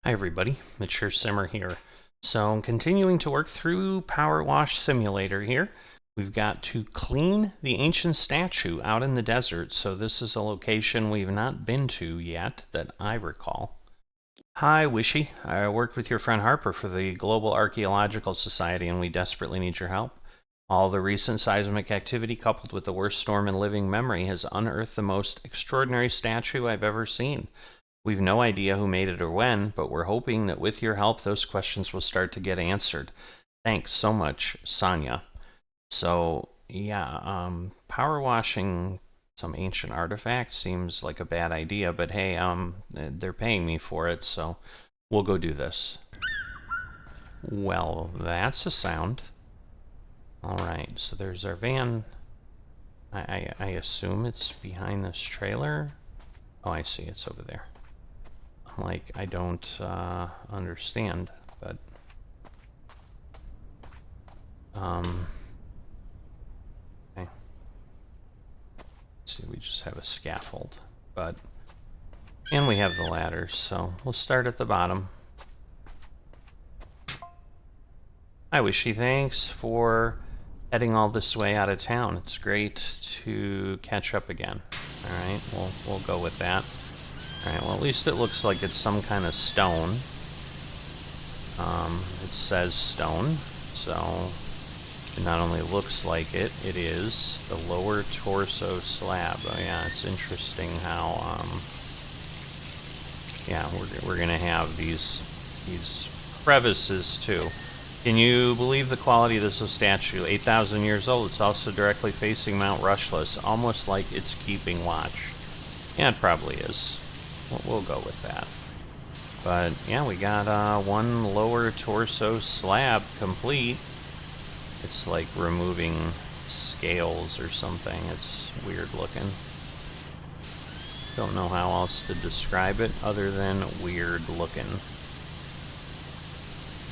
Hi everybody, Mature Simmer here. So I'm continuing to work through Powerwash Simulator here. We've got to clean the ancient statue out in the desert, so this is a location we've not been to yet that I recall. Hi Wishy, I worked with your friend Harper for the Global Archaeological Society and we desperately need your help. All the recent seismic activity coupled with the worst storm in living memory has unearthed the most extraordinary statue I've ever seen. We've no idea who made it or when, but we're hoping that with your help, those questions will start to get answered. Thanks so much, Sonia. So, yeah, power washing some ancient artifact seems like a bad idea, but hey, they're paying me for it, so we'll go do this. Well, that's a sound. Alright, so there's our van. I assume it's behind this trailer. Oh, I see, it's over there. Like, I don't understand, but okay. See, we just have a scaffold, and we have the ladders, so we'll start at the bottom. Hi Wishy, thanks for heading all this way out of town. It's great to catch up again. Alright, we'll go with that. Alright, well at least it looks like it's some kind of stone. It says stone, so it not only looks like it, it is the lower torso slab. Oh yeah, it's interesting how, yeah, we're gonna have these crevices too. Can you believe the quality of this statue? 8,000 years old. It's also directly facing Mount Rushless, almost like it's keeping watch. Yeah, it probably is. We'll go with that. But yeah, we got one lower torso slab complete. It's like removing scales or something. It's weird looking. Don't know how else to describe it other than weird looking.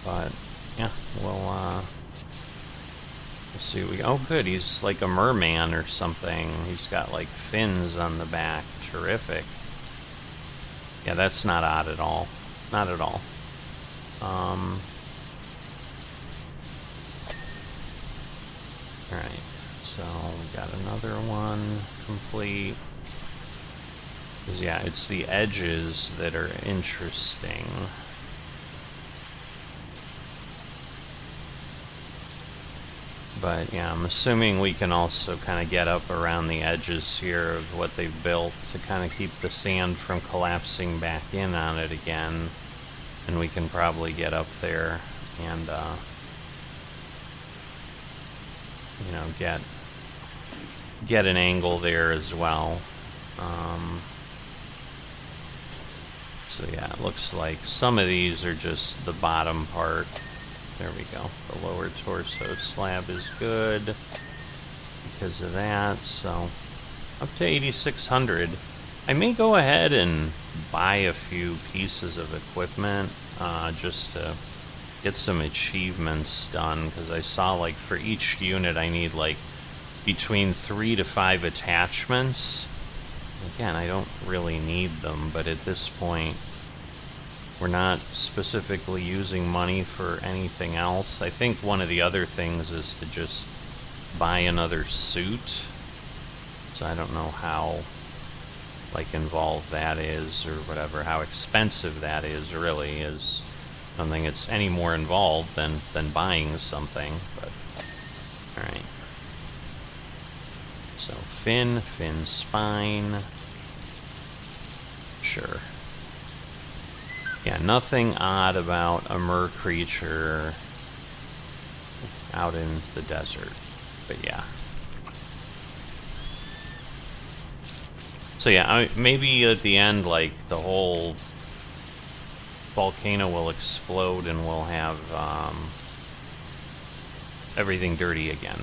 But yeah, we'll see. Oh good, he's like a merman or something. He's got like fins on the back. Terrific. Yeah, that's not odd at all. Not at all. Alright, so we got another one complete. Yeah, it's the edges that are interesting. But yeah, I'm assuming we can also kind of get up around the edges here of what they've built to kind of keep the sand from collapsing back in on it again. And we can probably get up there and, you know, get an angle there as well. So yeah, it looks like some of these are just the bottom part. There we go. The lower torso slab is good because of that. So up to 8,600. I may go ahead and buy a few pieces of equipment just to get some achievements done, because I saw like for each unit I need like between 3 to 5 attachments. Again, I don't really need them, but at this point we're not specifically using money for anything else. I think one of the other things is to just buy another suit. So I don't know how like involved that is or whatever, how expensive that is really. Is I don't think it's any more involved than buying something, but alright. So fin spine. Sure. Yeah, nothing odd about a mer creature out in the desert, but yeah. So yeah, maybe at the end, like, the whole volcano will explode and we'll have everything dirty again.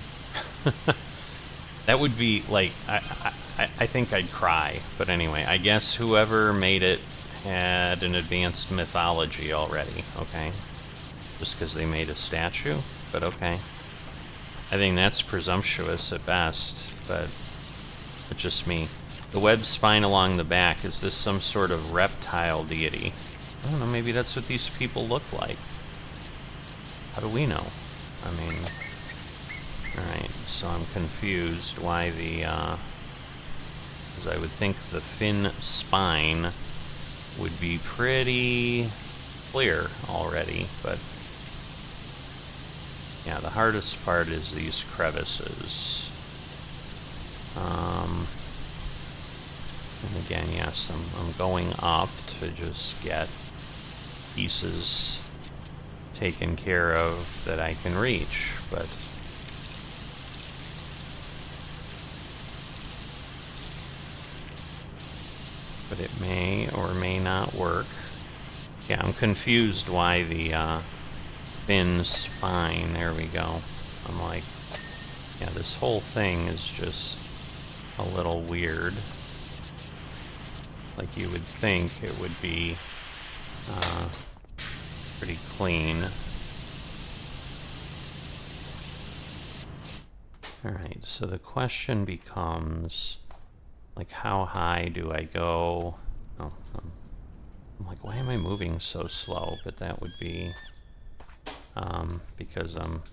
That would be, like, I think I'd cry. But anyway, I guess whoever made it had an advanced mythology already, okay? Just because they made a statue, but okay. I think that's presumptuous at best, but it's just me. The web spine along the back, is this some sort of reptile deity? I don't know, maybe that's what these people look like. How do we know? I mean, alright, so I'm confused why the, because I would think the fin spine would be pretty clear already, but yeah, the hardest part is these crevices. And again, yes, I'm going up to just get pieces taken care of that I can reach, but it may or may not work. Yeah, I'm confused why the fin spine, there we go. I'm like, yeah, this whole thing is just a little weird. Like you would think it would be pretty clean. Alright, so the question becomes, like, how high do I go? Oh, I'm like, why am I moving so slow? But that would be because I'm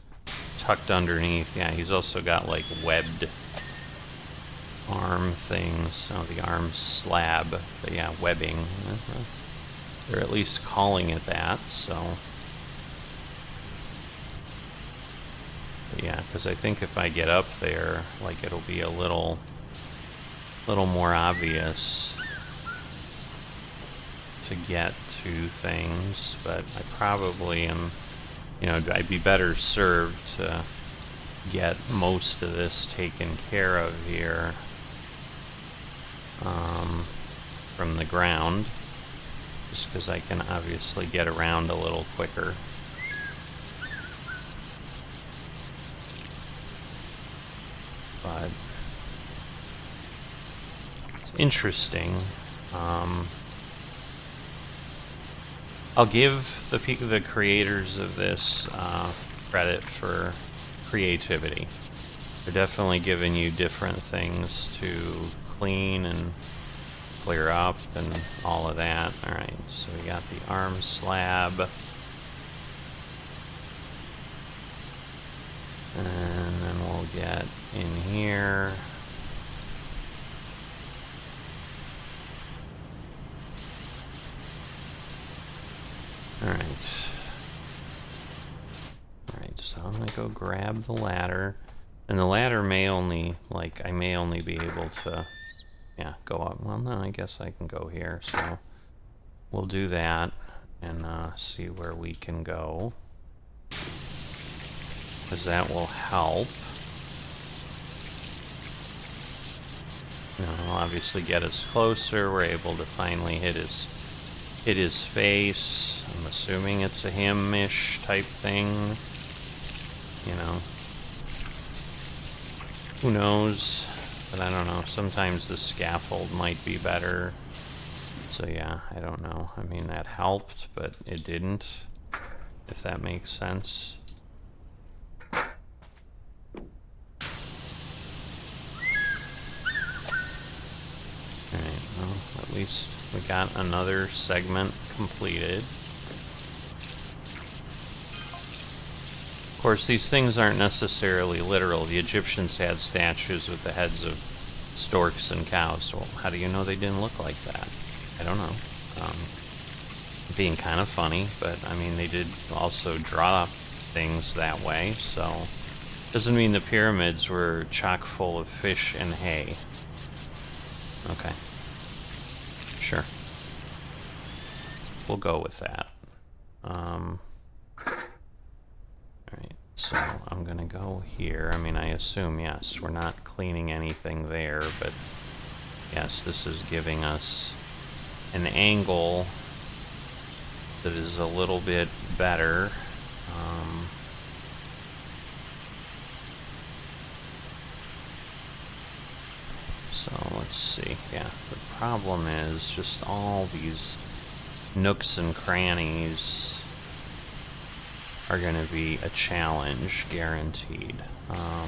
tucked underneath. Yeah, he's also got like webbed arm things. Oh, the arm slab. But yeah, webbing. They're at least calling it that, so. But yeah, because I think if I get up there, like, it'll be a little more obvious to get to things, but I probably am, you know, I'd be better served to get most of this taken care of here from the ground, just because I can obviously get around a little quicker. But it's interesting. I'll give the creators of this credit for creativity. They're definitely giving you different things to clean and clear up and all of that. Alright, so we got the arm slab. And then we'll get in here. Alright, so I'm gonna go grab the ladder. And the ladder may only, like, I may only be able to, yeah, go up. Well, no, I guess I can go here, so we'll do that and see where we can go, because that will help. It'll obviously get us closer. We're able to finally hit his face. I'm assuming it's a him-ish type thing. You know, who knows? But I don't know. Sometimes the scaffold might be better. So yeah, I don't know. I mean, that helped, but it didn't, if that makes sense. Alright, well, at least we got another segment completed. Of course, these things aren't necessarily literal. The Egyptians had statues with the heads of storks and cows. Well, how do you know they didn't look like that? I don't know. Being kind of funny, but I mean, they did also draw things that way, so doesn't mean the pyramids were chock full of fish and hay. Okay. Sure. We'll go with that. Alright, so I'm gonna go here. I mean, I assume, yes, we're not cleaning anything there, but yes, this is giving us an angle that is a little bit better. So let's see. Yeah, the problem is just all these nooks and crannies are going to be a challenge, guaranteed. I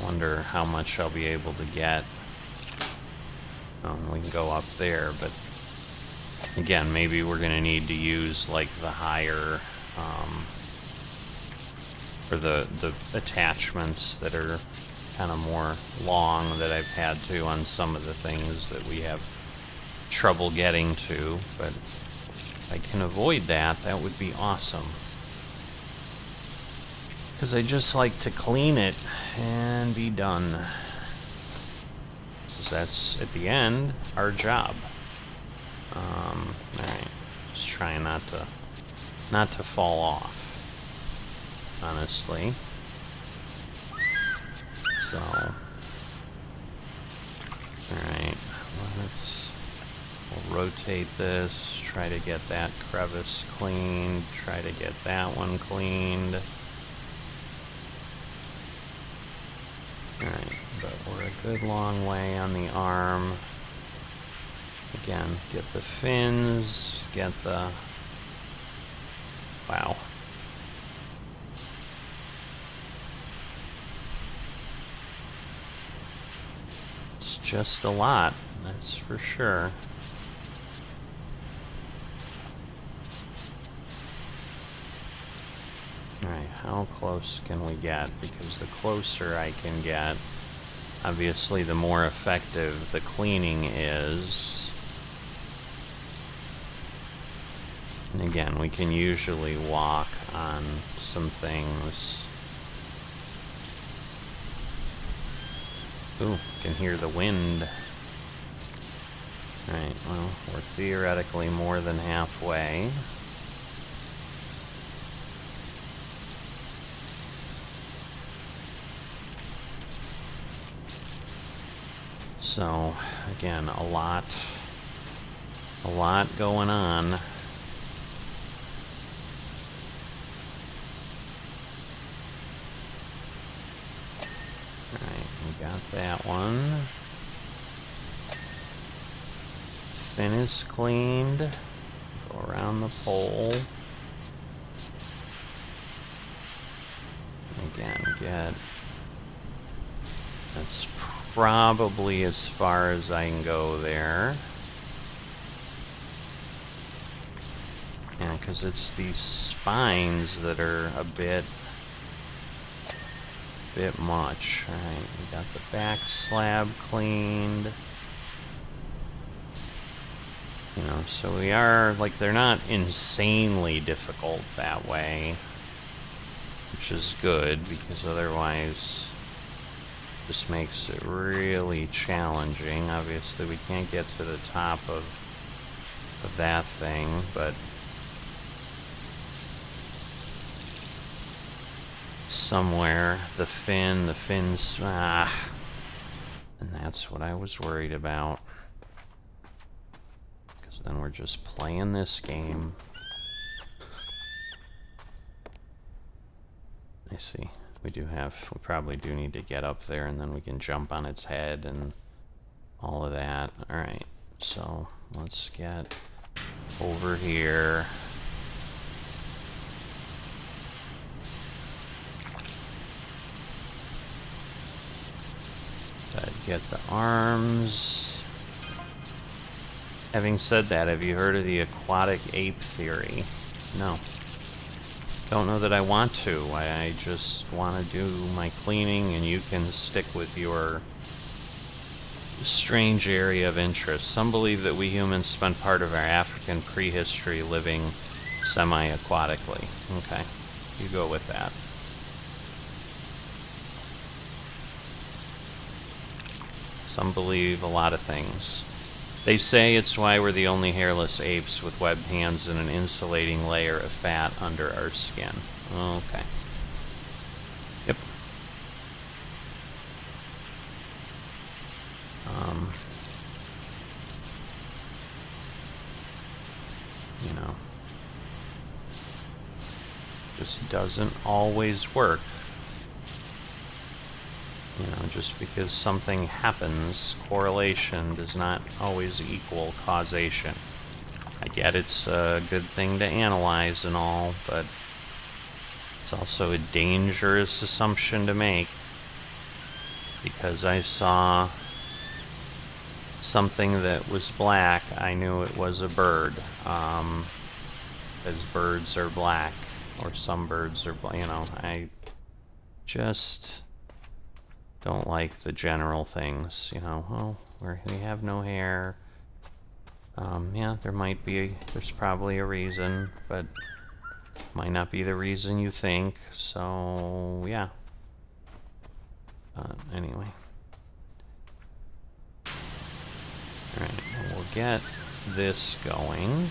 wonder how much I'll be able to get. We can go up there, but Again, maybe we're going to need to use like the higher, or the attachments that are kind of more long that I've had to on some of the things that we have trouble getting to, but if I can avoid that, that would be awesome. Because I just like to clean it and be done. Because that's, at the end, our job. Alright, just trying not to fall off, honestly. So, alright, we'll rotate this, try to get that crevice cleaned, try to get that one cleaned. Alright, but we're a good long way on the arm. Again, get the fins, get the... Wow. It's just a lot, that's for sure. Alright, how close can we get? Because the closer I can get, obviously the more effective the cleaning is. And again, we can usually walk on some things. Ooh, can hear the wind. Alright, well, we're theoretically more than halfway. So, again, a lot going on. Alright, we got that one. Fin is cleaned. Go around the pole. Again, get... That's probably as far as I can go there. Yeah, because it's these spines that are a bit much. Alright, we got the back slab cleaned. You know, so we are, like, they're not insanely difficult that way. Which is good, because otherwise this makes it really challenging. Obviously we can't get to the top of that thing, but somewhere the fins, and that's what I was worried about. Because then we're just playing this game. I see. We probably do need to get up there, and then we can jump on its head and all of that. Alright, so let's get over here. Get the arms. Having said that, have you heard of the aquatic ape theory? No. Don't know that I want to. I just want to do my cleaning, and you can stick with your strange area of interest. Some believe that we humans spent part of our African prehistory living semi-aquatically. Okay, you go with that. Some believe a lot of things. They say it's why we're the only hairless apes with webbed hands and an insulating layer of fat under our skin. Okay. Yep. You know, just doesn't always work. You know, just because something happens, correlation does not always equal causation. I get it's a good thing to analyze and all, but it's also a dangerous assumption to make, because I saw something that was black, I knew it was a bird. Because birds are black, or some birds are black, you know. I just don't like the general things, you know. Oh, we have no hair. Yeah, there's probably a reason, but might not be the reason you think, so yeah. Anyway. Alright, we'll get this going.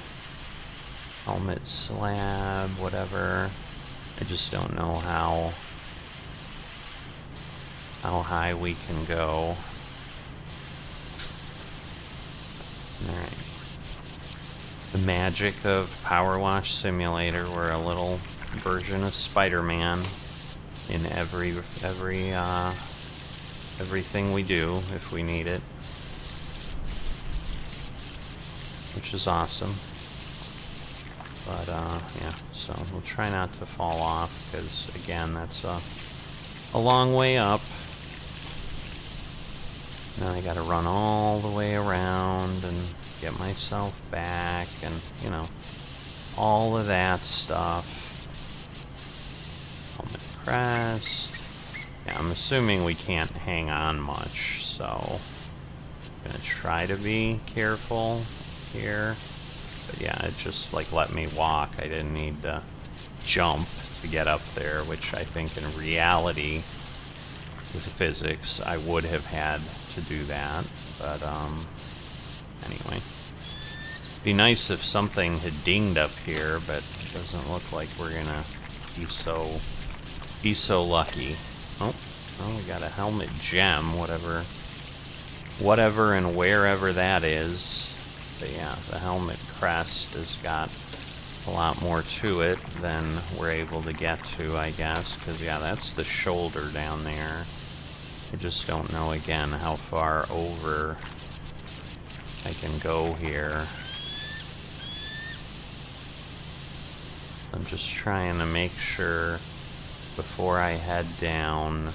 Helmet slab, whatever. I just don't know how high we can go. Alright. The magic of Powerwash Simulator. We're a little version of Spider-Man in everything we do if we need it, which is awesome. But yeah, so we'll try not to fall off, because again, that's a long way up. Now I gotta run all the way around and get myself back, and you know, all of that stuff. Helmet crest. Yeah, I'm assuming we can't hang on much, so I'm gonna try to be careful here. But yeah, it just like let me walk. I didn't need to jump to get up there, which I think in reality, with physics, I would have had to do that. But anyway, it'd be nice if something had dinged up here, but it doesn't look like we're gonna be so lucky. Oh, we got a helmet gem, whatever and wherever that is. But yeah, the helmet crest has got a lot more to it than we're able to get to, I guess, because yeah, that's the shoulder down there. I just don't know, again, how far over I can go here. I'm just trying to make sure before I head down,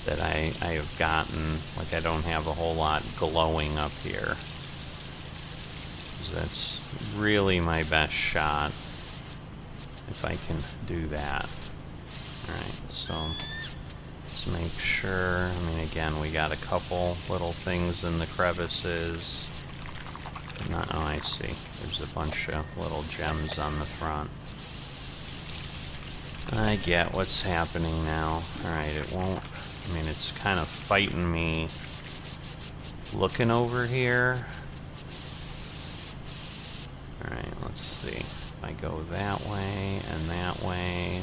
that I have gotten, like, I don't have a whole lot glowing up here. That's really my best shot, if I can do that. Alright, so let's make sure. I mean, again, we got a couple little things in the crevices. Oh, I see. There's a bunch of little gems on the front. I get what's happening now. Alright, it won't... I mean, it's kind of fighting me looking over here. Alright, let's see. If I go that way and that way...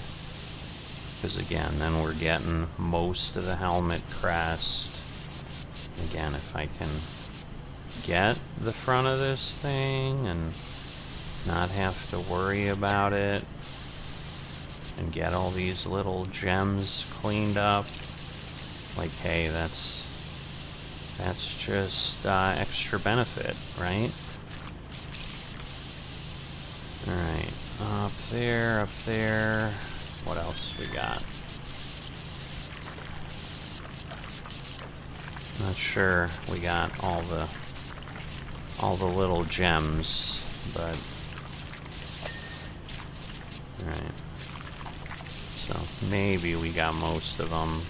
Because again, then we're getting most of the helmet crest. Again, if I can get the front of this thing and not have to worry about it and get all these little gems cleaned up, like, hey, that's just extra benefit, right? Alright, up there. What else we got? Not sure we got all the little gems, but alright. So maybe we got most of them.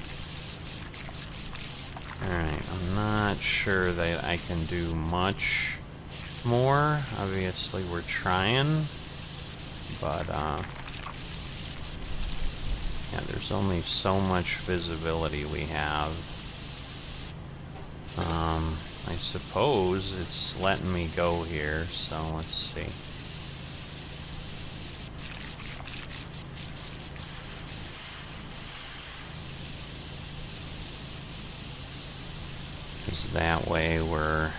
Alright, I'm not sure that I can do much more. Obviously we're trying, but yeah, there's only so much visibility we have. I suppose it's letting me go here, so let's see. Because that way we're,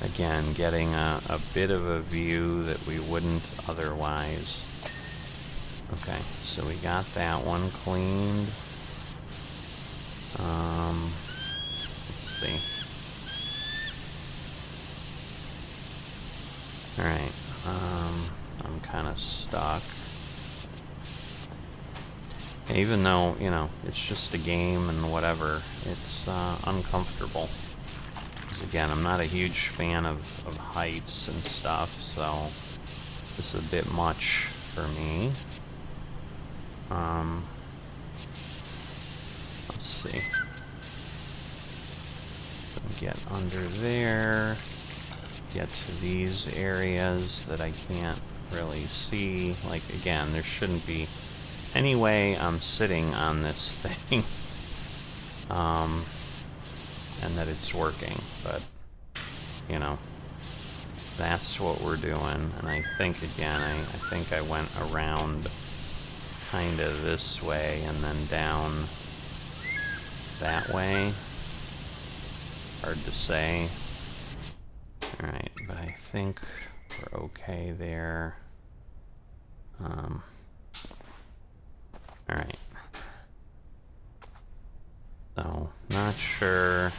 again, getting a bit of a view that we wouldn't otherwise. Okay, so we got that one cleaned. Let's see. Alright, I'm kind of stuck. Even though, you know, it's just a game and whatever, it's uncomfortable. Because again, I'm not a huge fan of heights and stuff, so this is a bit much for me. Let's see. Get under there. Get to these areas that I can't really see. Like, again, there shouldn't be any way I'm sitting on this thing. And that it's working, but, you know, that's what we're doing. And I think, again, I think I went around kind of this way and then down that way. Hard to say. Alright, but I think we're okay there. Alright. So, not sure.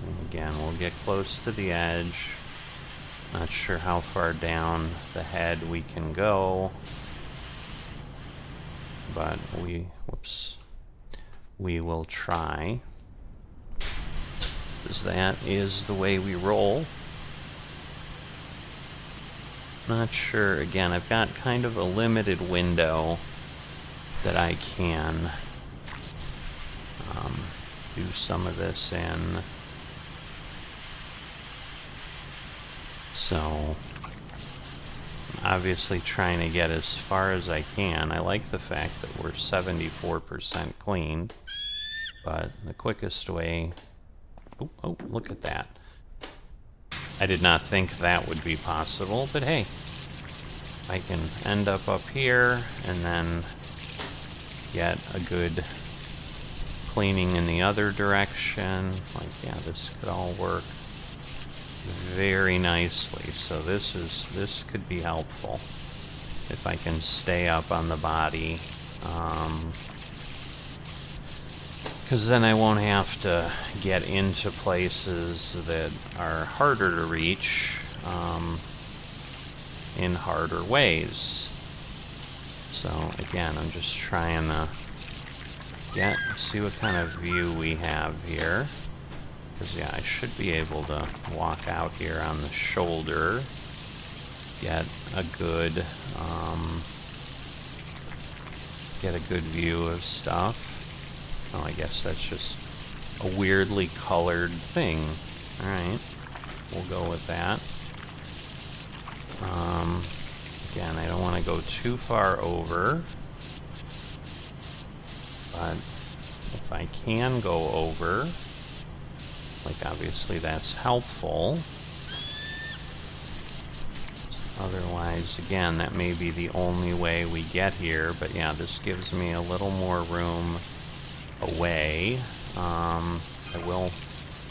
And again, we'll get close to the edge. Not sure how far down the head we can go. But we will try. Because that is the way we roll. Not sure. Again, I've got kind of a limited window that I can do some of this in. So, obviously trying to get as far as I can. I like the fact that we're 74% clean, but the quickest way... Oh, look at that. I did not think that would be possible, but hey, I can end up here and then get a good cleaning in the other direction. Like, yeah, this could all work very nicely. So this could be helpful if I can stay up on the body, because then I won't have to get into places that are harder to reach in harder ways. So again, I'm just trying to see what kind of view we have here. Because yeah, I should be able to walk out here on the shoulder, get a good view of stuff. Well, I guess that's just a weirdly colored thing. Alright, we'll go with that. Again, I don't want to go too far over, but if I can go over, like, obviously that's helpful. Otherwise, again, that may be the only way we get here, but yeah, this gives me a little more room away. I will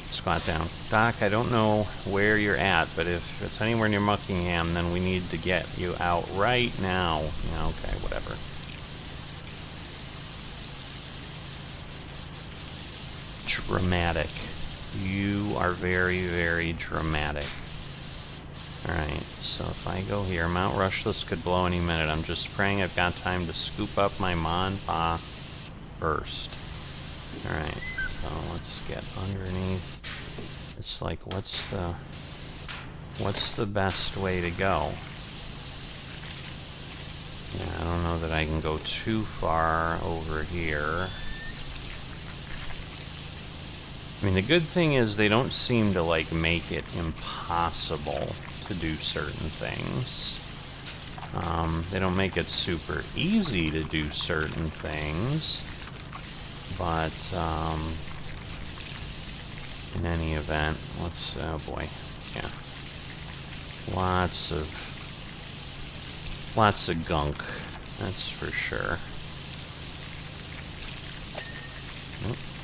squat down. Doc, I don't know where you're at, but if it's anywhere near Muckingham, then we need to get you out right now. Yeah, okay, whatever. Dramatic. You are very, very dramatic. Alright, so if I go here, Mount Rushless could blow any minute. I'm just praying I've got time to scoop up my Ma and Pa first. Alright, so let's get underneath. It's like, what's the best way to go? Yeah, I don't know that I can go too far over here. I mean, the good thing is they don't seem to, like, make it impossible to do certain things. They don't make it super easy to do certain things, but in any event, let's, oh boy, yeah, lots of gunk, that's for sure.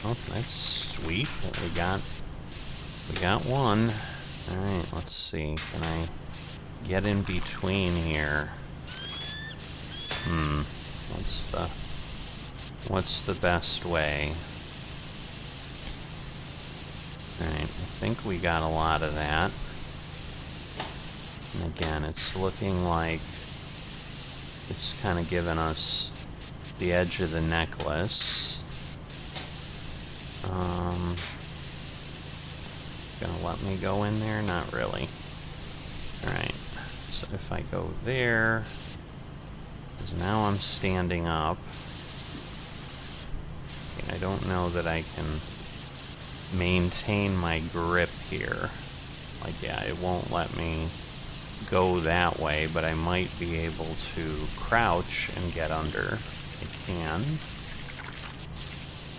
Oh, that's sweet that we got one. Alright, let's see. Can I get in between here? What's the best way? Alright, I think we got a lot of that. And again, it's looking like It's kind of giving us the edge of the necklace. Gonna let me go in there? Not really. Alright, so if I go there, because now I'm standing up, I don't know that I can maintain my grip here. Like, yeah, it won't let me go that way, but I might be able to crouch and get under. I can.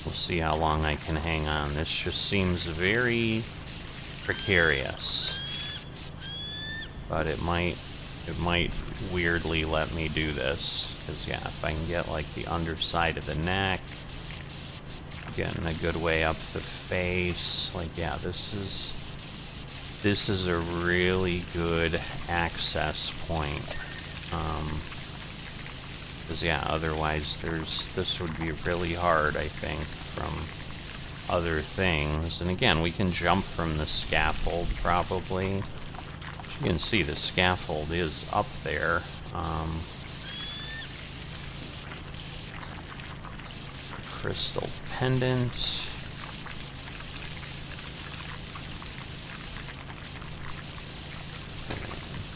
We'll see how long I can hang on. This just seems very precarious. But it might weirdly let me do this. Because, yeah, if I can get, like, the underside of the neck, getting a good way up the face, like, yeah, this is a really good access point. Because, yeah, otherwise this would be really hard, I think, from other things. And again, we can jump from the scaffold, probably. You can see the scaffold is up there. Crystal pendant.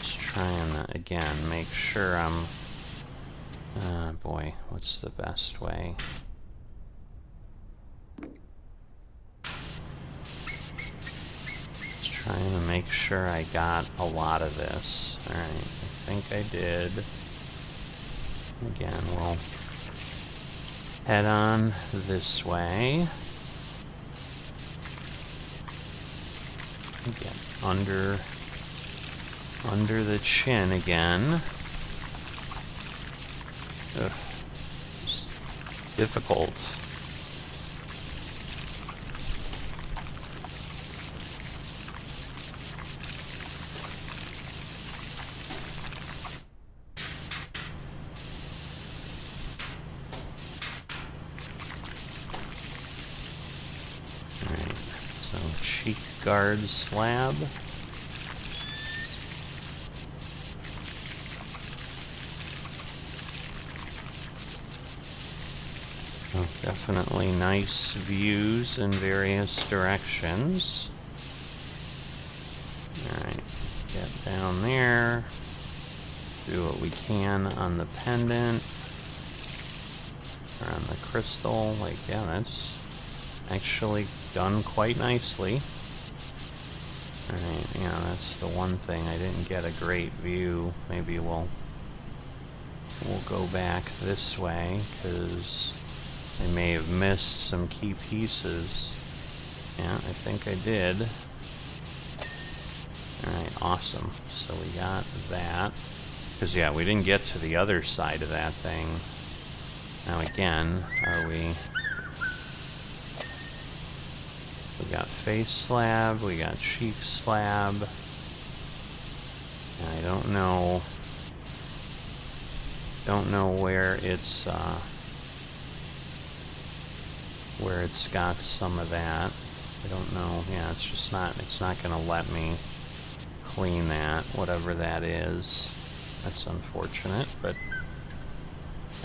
Just trying to, again, make sure I'm... boy, what's the best way? Just trying to make sure I got a lot of this. Alright, I think I did. Again, we'll head on this way. Again, under the chin again. Ugh. It's difficult. Alright, so cheek guard slab. Definitely nice views in various directions. Alright, get down there. Do what we can on the pendant. Or on the crystal. Like, yeah, that's actually done quite nicely. Alright, yeah, that's the one thing. I didn't get a great view. Maybe we'll go back this way, because I may have missed some key pieces. Yeah, I think I did. Alright, awesome. So we got that. Because, yeah, we didn't get to the other side of that thing. Now, again, we got face slab, we got cheek slab. And I don't know where it's got some of that. I don't know. Yeah, it's not gonna let me clean that, whatever that is. That's unfortunate, but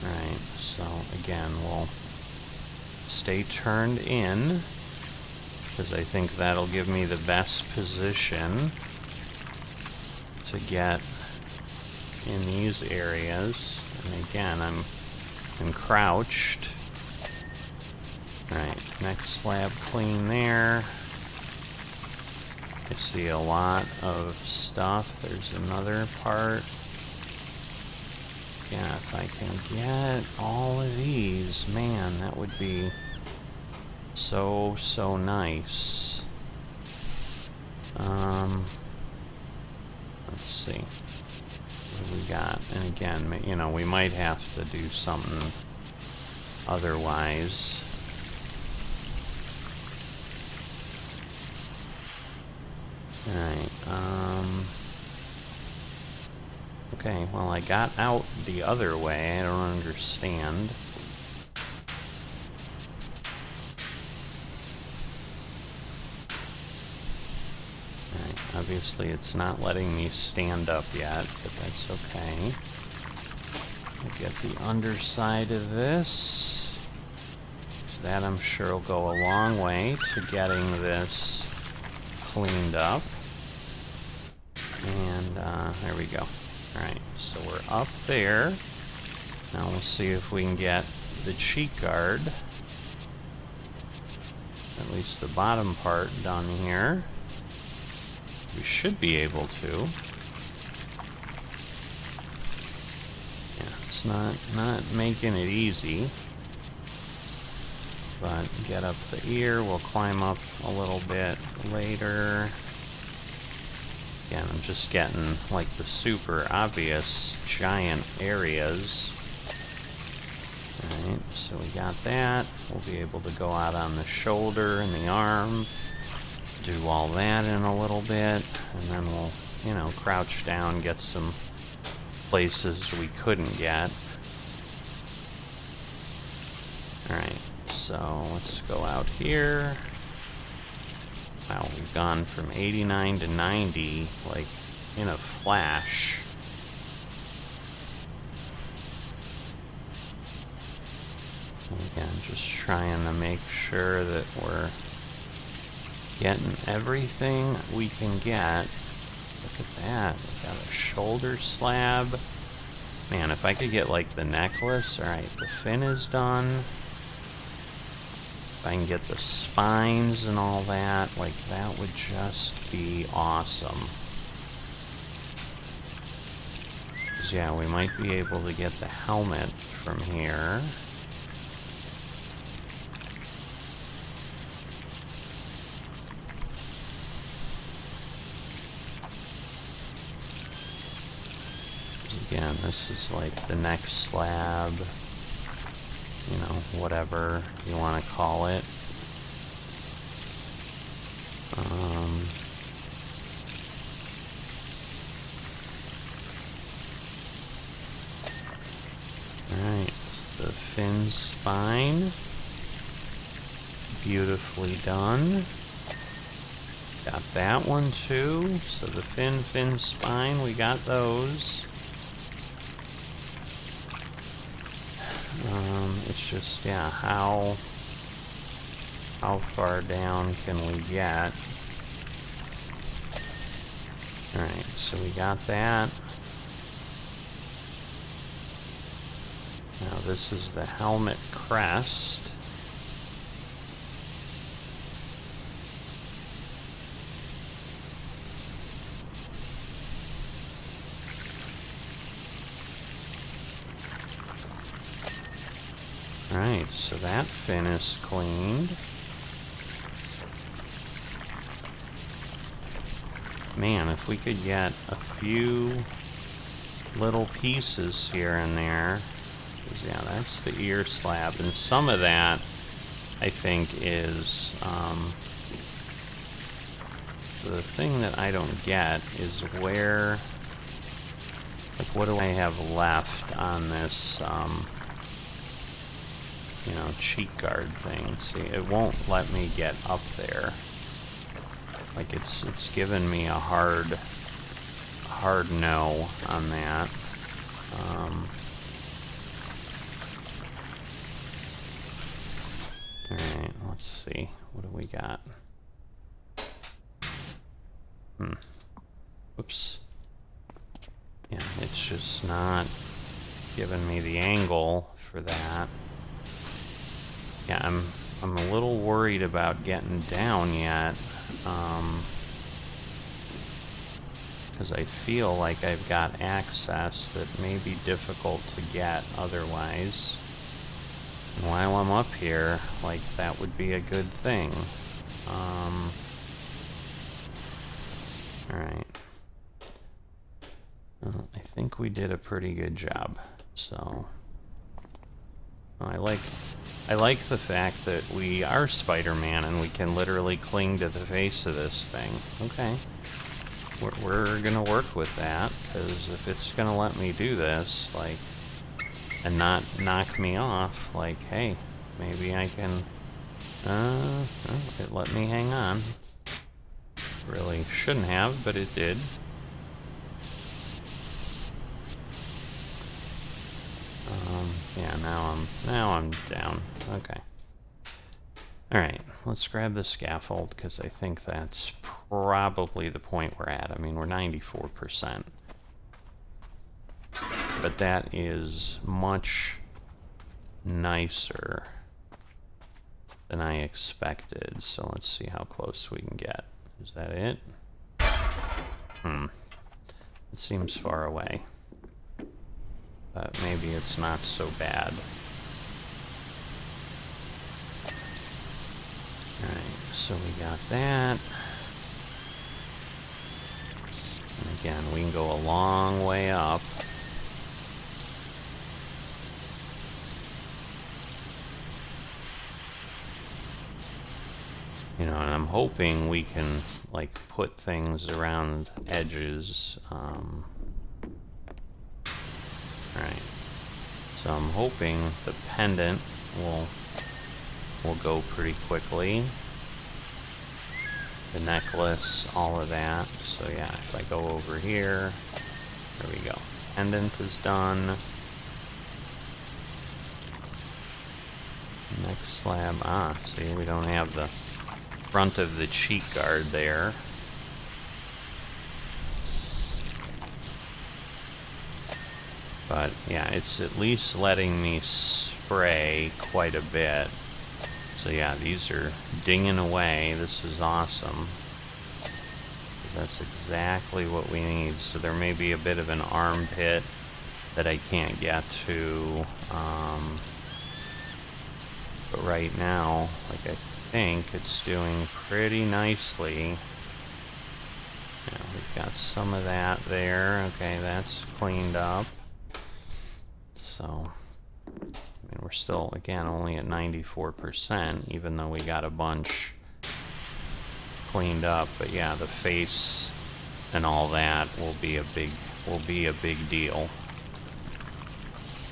alright, so again, we'll stay turned in, because I think that'll give me the best position to get in these areas. And again, I'm crouched. Alright, next slab clean there. I see a lot of stuff. There's another part. Yeah, if I can get all of these, man, that would be so nice. Let's see. What do we got? And again, you know, we might have to do something otherwise. Alright, okay, well, I got out the other way. I don't understand. Alright, obviously it's not letting me stand up yet, but that's okay. We'll get the underside of this. That I'm sure will go a long way to getting this cleaned up. And there we go. Alright, so we're up there. Now we'll see if we can get the cheek guard, at least the bottom part, done here. We should be able to. Yeah, it's not making it easy. But get up the ear, we'll climb up a little bit later. Again, I'm just getting like the super obvious giant areas. Alright, so we got that. We'll be able to go out on the shoulder and the arm, do all that in a little bit, and then we'll, you know, crouch down, get some places we couldn't get. Alright. So let's go out here. Wow, we've gone from 89 to 90, like, in a flash. Again, just trying to make sure that we're getting everything we can get. Look at that. We got a shoulder slab. Man, if I could get, like, the necklace. Alright, the fin is done. If I can get the spines and all that, like, that would just be awesome. 'Cause, yeah, we might be able to get the helmet from here. Again, this is like the neck slab. You know, whatever you want to call it. Alright, the fin spine. Beautifully done. Got that one too. So the fin, spine, we got those. It's just, yeah, how far down can we get? Alright, so we got that. Now this is the helmet crest. Alright, so that fin is cleaned. Man, if we could get a few little pieces here and there. 'Cause, yeah, that's the ear slab. And some of that, I think, is... the thing that I don't get is where... Like, what do I have left on this... you know, cheek guard thing. See, it won't let me get up there. Like, it's given me a hard no on that. Alright, let's see. What do we got? Oops. Yeah, it's just not giving me the angle for that. Yeah, I'm a little worried about getting down yet, because I feel like I've got access that may be difficult to get otherwise. And while I'm up here, like, that would be a good thing. Alright. Well, I think we did a pretty good job, so... I like the fact that we are Spider-Man and we can literally cling to the face of this thing. Okay. We're gonna work with that, because if it's gonna let me do this, like, and not knock me off, like, hey, maybe I can, well, it let me hang on. Really shouldn't have, but it did. Yeah, now I'm down. Okay. Alright, let's grab the scaffold, because I think that's probably the point we're at. I mean, we're 94%. But that is much nicer than I expected. So let's see how close we can get. Is that it? It seems far away. But maybe it's not so bad. Alright, so we got that. And again, we can go a long way up. You know, and I'm hoping we can, like, put things around edges. Alright. So I'm hoping the pendant will go pretty quickly. The necklace, all of that. So yeah, if I go over here, there we go. Pendant is done. Next slab, see, we don't have the front of the cheek guard there. But yeah, it's at least letting me spray quite a bit. So yeah, these are dinging away. This is awesome. That's exactly what we need. So there may be a bit of an armpit that I can't get to. But right now, like, I think it's doing pretty nicely. Yeah, we've got some of that there. Okay, that's cleaned up. So, I mean, we're still, again, only at 94%, even though we got a bunch cleaned up. But yeah, the face and all that will be a big deal.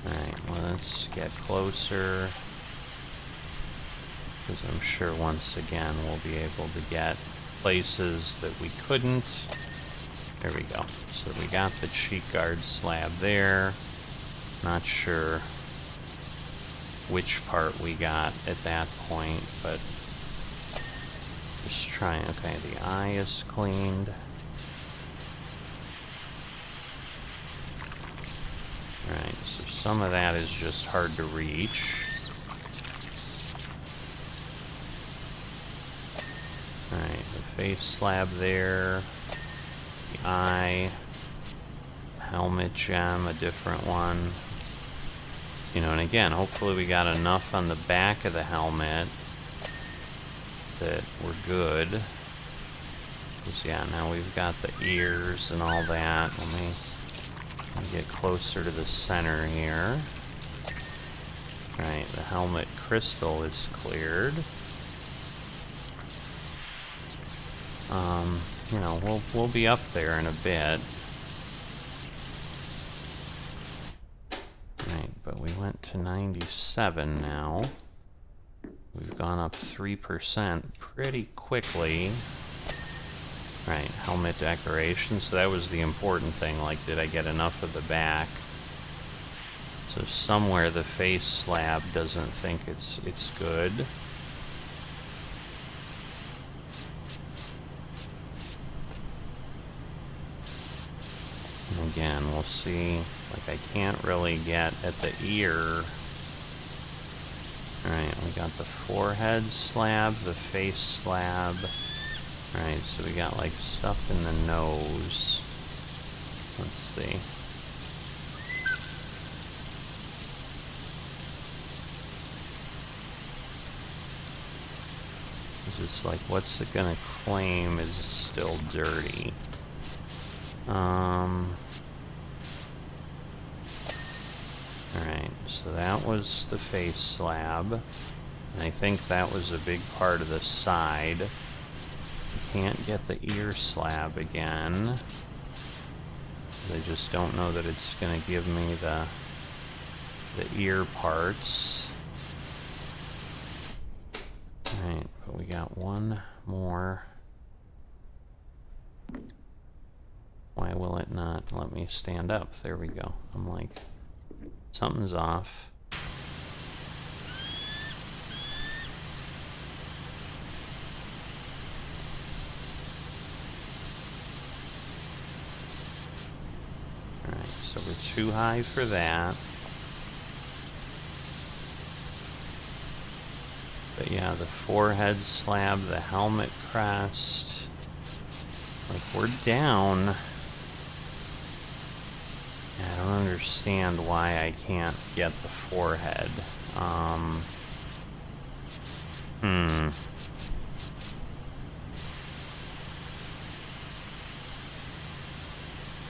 Alright, well, let's get closer, because I'm sure once again we'll be able to get places that we couldn't. There we go. So we got the cheek guard slab there. Not sure which part we got at that point, but just trying. Okay, the eye is cleaned. Alright, so some of that is just hard to reach. Alright, the face slab there. The eye. Helmet gem, a different one. You know, and again, hopefully we got enough on the back of the helmet that we're good. Because yeah, now we've got the ears and all that. Let me get closer to the center here. Right, the helmet crystal is cleared. You know, we'll be up there in a bit. Right, but we went to 97 now. We've gone up 3% pretty quickly. Right, helmet decoration. So that was the important thing. Like, did I get enough of the back? So somewhere the face slab doesn't think it's good. And again, we'll see. Like, I can't really get at the ear. Alright, we got the forehead slab, the face slab. Alright, so we got, like, stuff in the nose. Let's see. It's like, what's it gonna claim is still dirty? Alright, so that was the face slab. And I think that was a big part of the side. Can't get the ear slab again. I just don't know that it's going to give me the ear parts. Alright, but we got one more. Why will it not let me stand up? There we go. I'm like, something's off. too high for that. But yeah, the forehead slab, the helmet crest. Like, we're down. I don't understand why I can't get the forehead.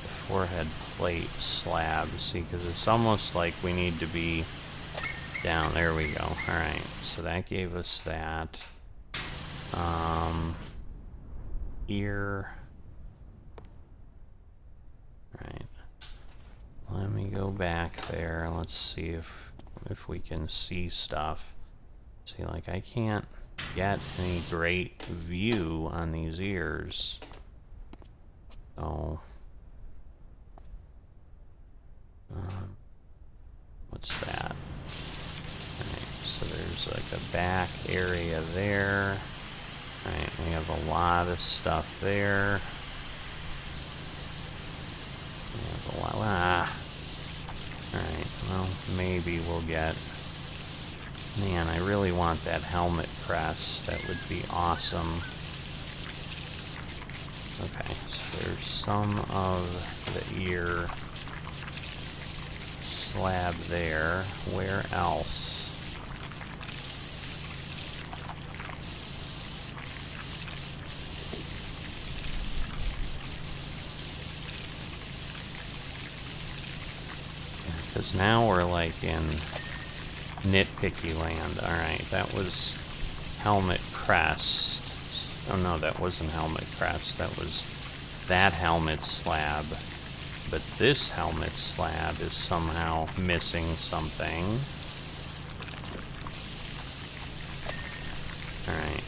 The forehead plate slab. See, because it's almost like we need to be down. There we go. Alright, so that gave us that. Ear. Right. Let me go back there. Let's see if we can see stuff. See, like, I can't get any great view on these ears. So, what's that? Right, so there's like a back area there. Right, we have a lot of stuff there. We have a lot. Alright, well, maybe we'll get... Man, I really want that helmet crest. That would be awesome. Okay, so there's some of the ear slab there. Where else? Because now we're like in nitpicky land. Alright, that was helmet crest. Oh no, that wasn't helmet crest. That was that helmet slab. But this helmet slab is somehow missing something. Alright.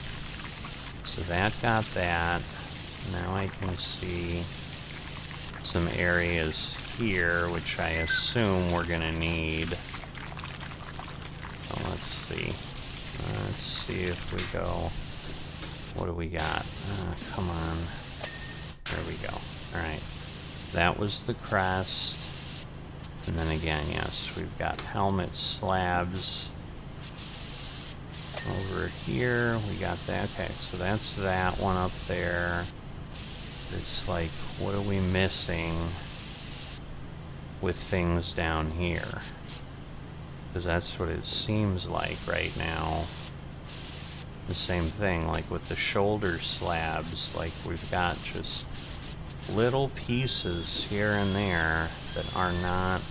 So that got that. Now I can see some areas here, which I assume we're gonna need. So let's see. Let's see if we go... What do we got? Come on. There we go. Alright. That was the crest. And then again, yes, we've got helmet slabs over here. We got that. Okay, so that's that one up there. It's like, what are we missing with things down here? Because that's what it seems like right now. The same thing, like with the shoulder slabs, like we've got just little pieces here and there that are not,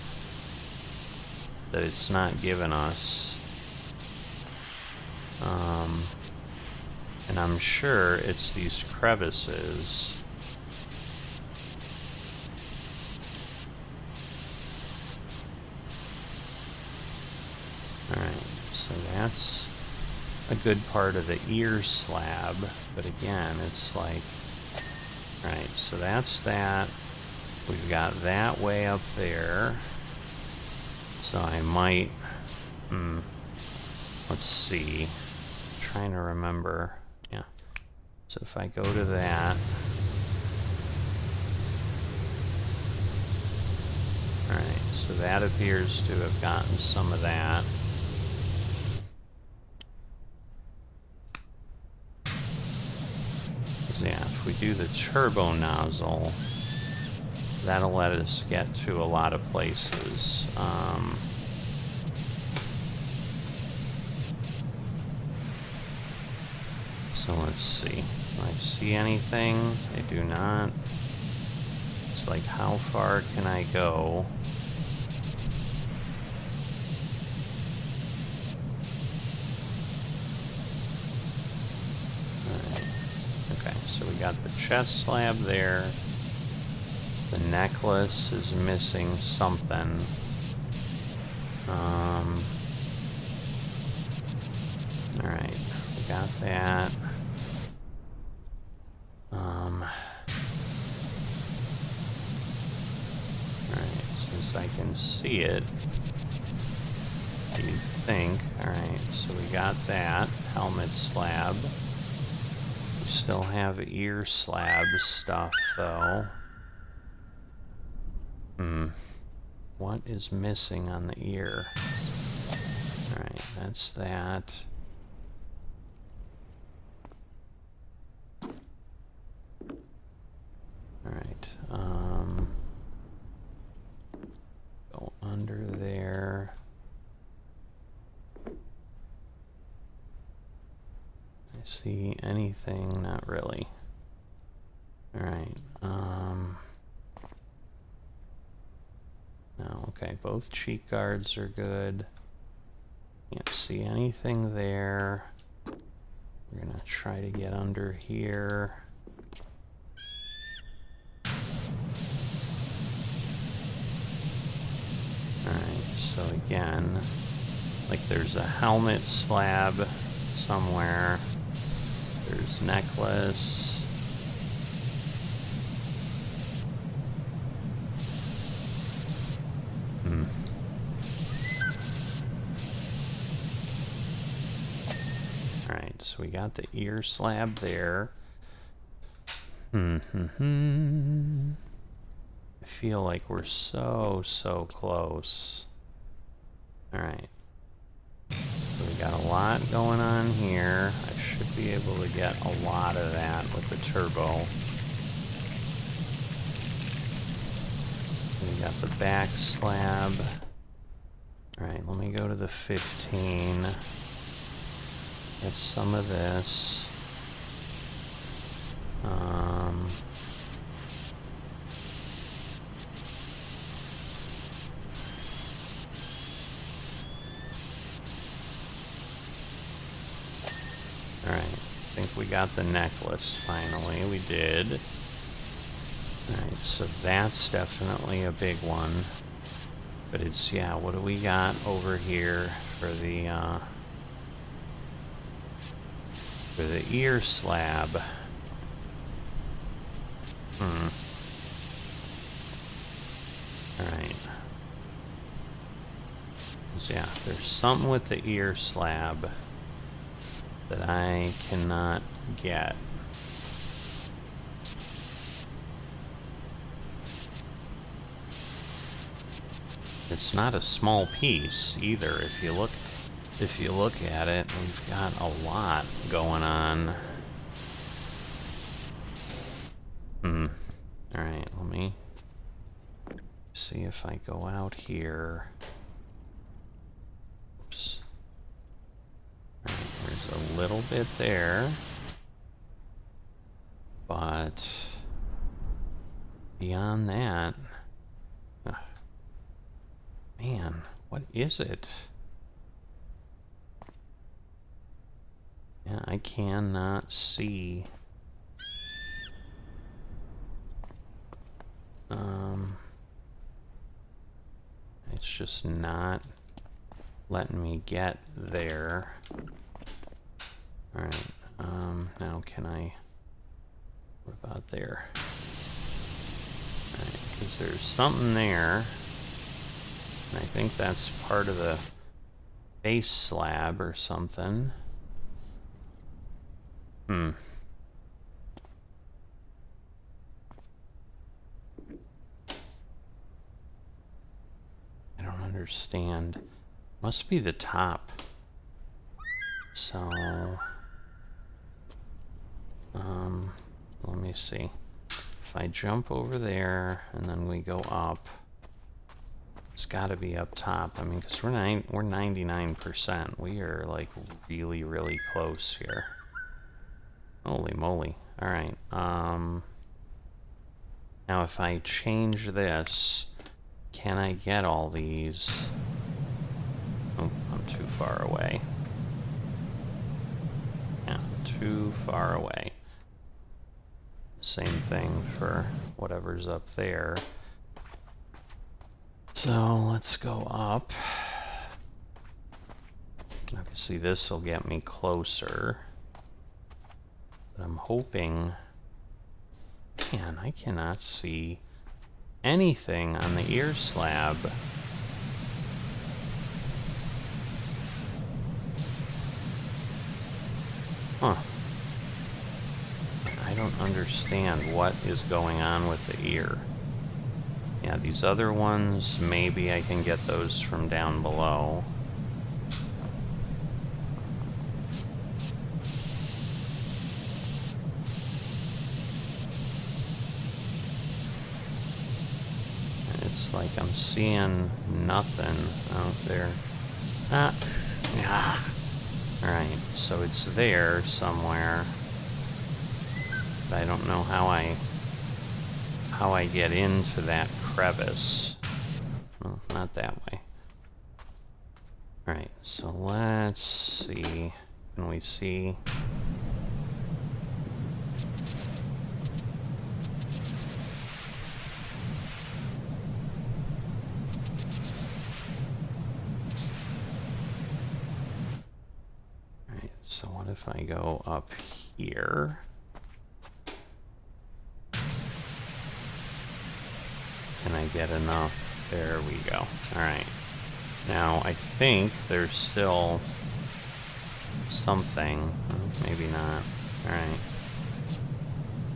that it's not given us. And I'm sure it's these crevices. Alright, so that's a good part of the ear slab, but again, it's like, right, so that's that. We've got that way up there. So I might, let's see, I'm trying to remember, yeah. So if I go to that, alright, so that appears to have gotten some of that. Yeah, if we do the turbo nozzle, that'll let us get to a lot of places. So let's see. Do I see anything? I do not. It's like, how far can I go? So we got the chest slab there. The necklace is missing something. Alright, we got that. Alright, since I can see it, you'd think. Alright, so we got that helmet slab. Still have ear slab stuff, though. What is missing on the ear? Alright, that's that. Alright, go under there. I see anything? Not really. Alright, no, okay, both cheek guards are good. Can't see anything there. We're gonna try to get under here. Alright, so again, like there's a helmet slab somewhere. There's necklace. Alright, so we got the ear slab there. I feel like we're so close. Alright. So we got a lot going on here. I should be able to get a lot of that with the turbo. We got the back slab. Alright, let me go to the 15. Get some of this. Alright, I think we got the necklace finally. We did. Alright, so that's definitely a big one. But it's, yeah, what do we got over here for the ear slab? Alright. So yeah, there's something with the ear slab that I cannot get. It's not a small piece either. If you look at it, we've got a lot going on. Alright, let me see if I go out here. Oops. Alright, there's a little bit there. But beyond that, man, what is it? Yeah, I cannot see. It's just not letting me get there. Alright, now can I... What about there? Alright, because there's something there. And I think that's part of the base slab or something. I don't understand. Must be the top. So, let me see. If I jump over there and then we go up, it's got to be up top. I mean, because we're 99%. We are like really close here. Holy moly! All right. Now, if I change this, can I get all these? Oh, I'm too far away. Yeah, too far away. Same thing for whatever's up there. So let's go up. Obviously this will get me closer. But I'm hoping... Man, I cannot see anything on the ear slab. Huh. I don't understand what is going on with the ear. Yeah, these other ones, maybe I can get those from down below. It's like I'm seeing nothing out there. Ah, yeah. Alright, so it's there somewhere. But I don't know how I get into that crevice. Well, not that way. Alright, so let's see. Can we see? Alright, so what if I go up here? Can I get enough? There we go. Alright. Now, I think there's still something. Maybe not. Alright.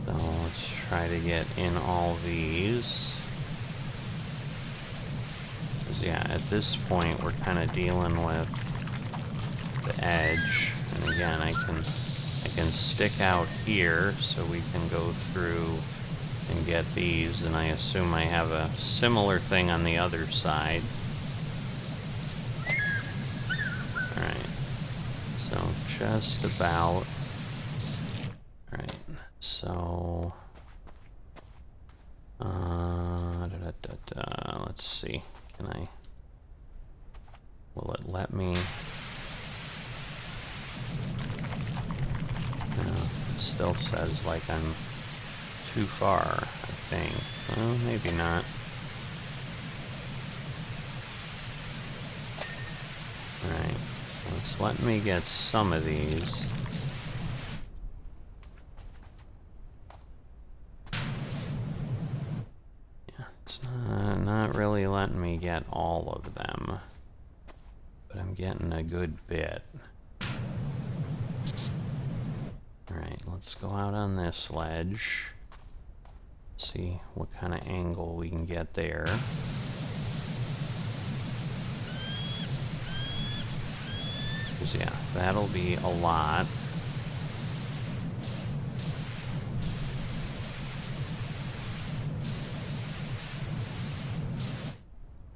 So let's try to get in all these. Because, yeah, at this point, we're kind of dealing with the edge. And again, I can stick out here so we can go through and get these, and I assume I have a similar thing on the other side. Alright, so just about. Alright, so let's see, will it let me? No, it still says like I'm too far, I think. Well, maybe not. Alright, let's let me get some of these. Yeah, it's not really letting me get all of them, but I'm getting a good bit. Alright, let's go out on this ledge. See what kind of angle we can get there. Because, yeah, that'll be a lot.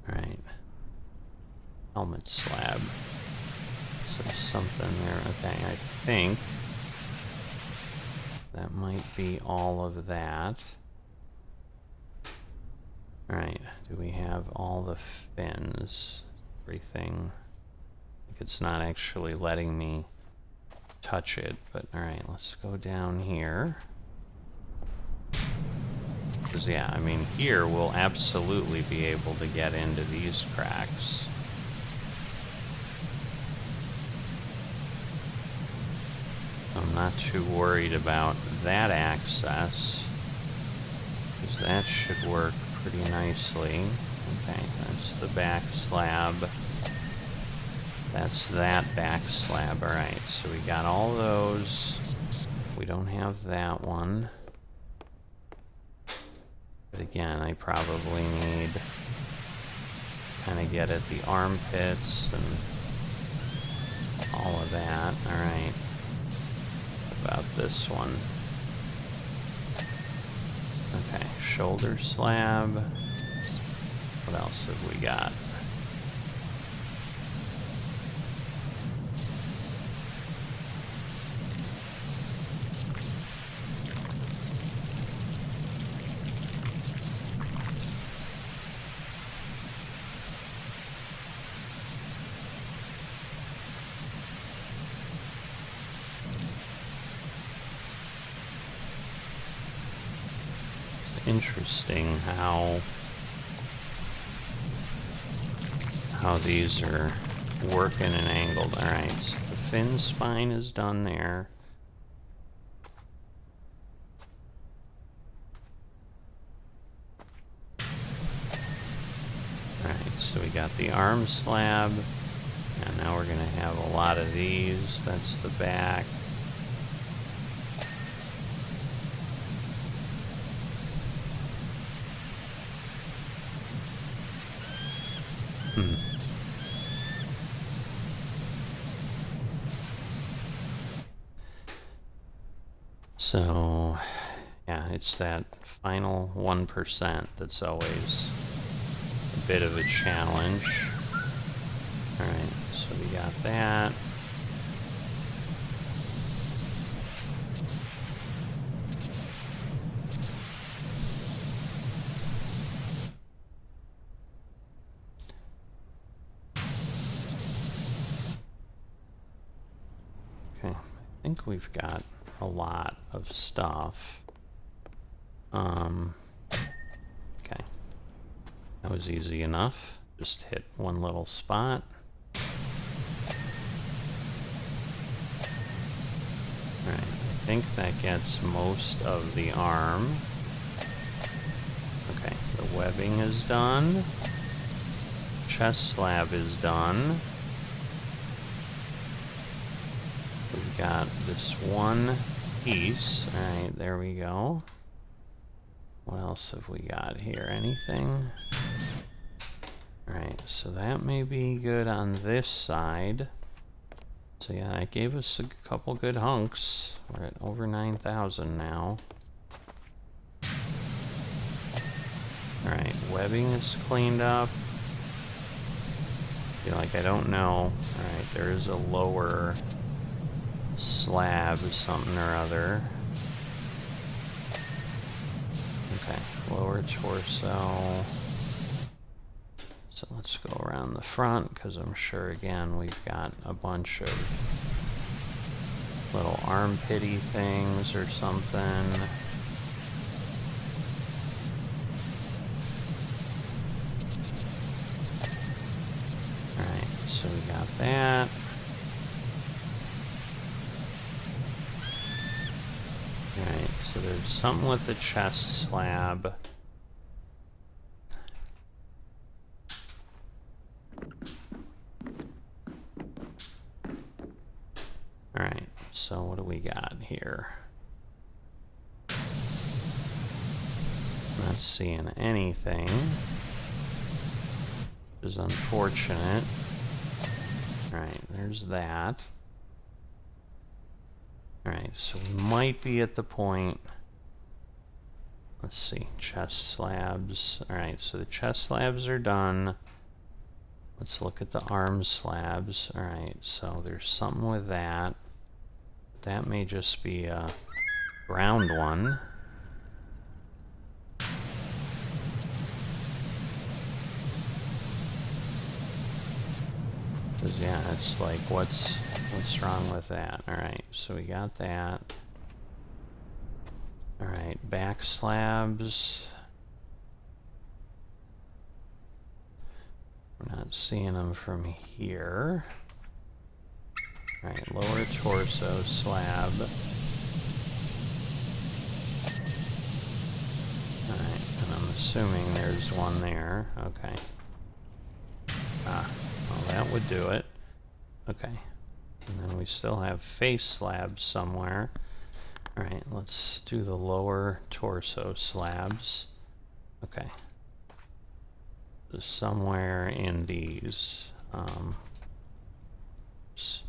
Alright. Helmet slab. So something there. Okay, I think that might be all of that. Alright, do we have all the fins? Everything? It's not actually letting me touch it, but alright, let's go down here. Because, yeah, I mean, here we'll absolutely be able to get into these cracks. I'm not too worried about that access, because that should work pretty nicely. Okay, that's the back slab. That's that back slab. Alright, so we got all those. We don't have that one. But again, I probably need to kind of get at the armpits and all of that. Alright. About this one. Okay, shoulder slab. What else have we got? Interesting how these are working and angled. Alright, so the fin spine is done there. Alright, so we got the arm slab, and now we're going to have a lot of these. That's the back. So, yeah, it's that final 1% that's always a bit of a challenge. Alright, so we got that. Okay, I think we've got a lot of stuff. Okay. That was easy enough. Just hit one little spot. Alright, I think that gets most of the arm. Okay, the webbing is done. Chest slab is done. We've got this one piece. Alright, there we go. What else have we got here? Anything? Alright, so that may be good on this side. So yeah, that gave us a couple good hunks. We're at over 9,000 now. Alright, webbing is cleaned up. Feel like I don't know. Alright, there is a lower slab or something or other. Okay, lower torso. So let's go around the front, because I'm sure, again, we've got a bunch of little armpity things or something. Alright, so we got that. Alright, so there's something with the chest slab. Alright, so what do we got here? Not seeing anything, which is unfortunate. Alright, there's that. Alright, so we might be at the point. Let's see, chest slabs. Alright, so the chest slabs are done. Let's look at the arm slabs. Alright, so there's something with that. That may just be a round one. Cause yeah, it's like, what's wrong with that? Alright, so we got that. Alright, back slabs. We're not seeing them from here. Alright, lower torso slab. Alright, and I'm assuming there's one there. Okay. Ah, well, that would do it. Okay. And then we still have face slabs somewhere. Alright, let's do the lower torso slabs. Okay. So somewhere in these. Oops.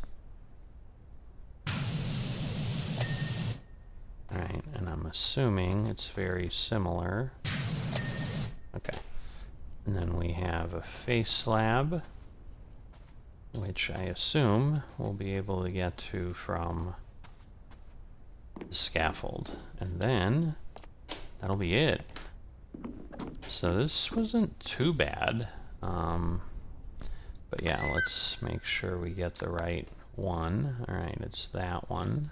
Alright, and I'm assuming it's very similar. Okay. And then we have a face slab, which I assume we'll be able to get to from the scaffold. And then that'll be it. So this wasn't too bad. But yeah, let's make sure we get the right one. Alright, it's that one.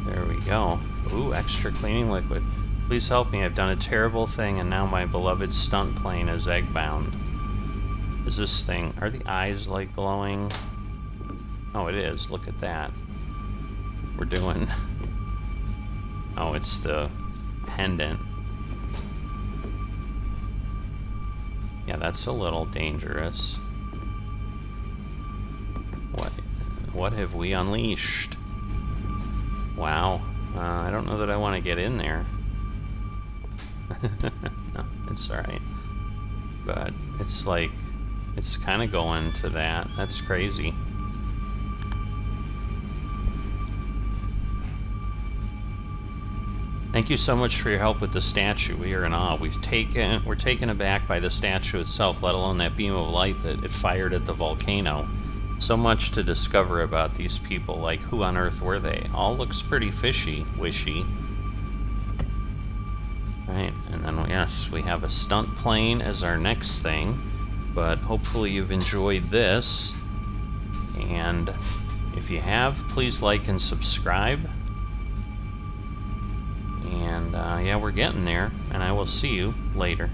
There we go. Ooh, extra cleaning liquid. Please help me, I've done a terrible thing and now my beloved stunt plane is egg-bound. Is this thing, are the eyes like glowing? Oh, it is, look at that. We're doing... Oh, it's the pendant. Yeah, that's a little dangerous. What have we unleashed? Wow. I don't know that I want to get in there. No, it's alright. but it's like, it's kind of going to that. That's crazy. Thank you so much for your help with the statue. We are in awe. We're taken aback by the statue itself, let alone that beam of light that it fired at the volcano. So much to discover about these people. Like, who on earth were they? All looks pretty wishy. Right, and then, yes, we have a stunt plane as our next thing. But hopefully you've enjoyed this. And if you have, please like and subscribe. And, yeah, we're getting there. And I will see you later.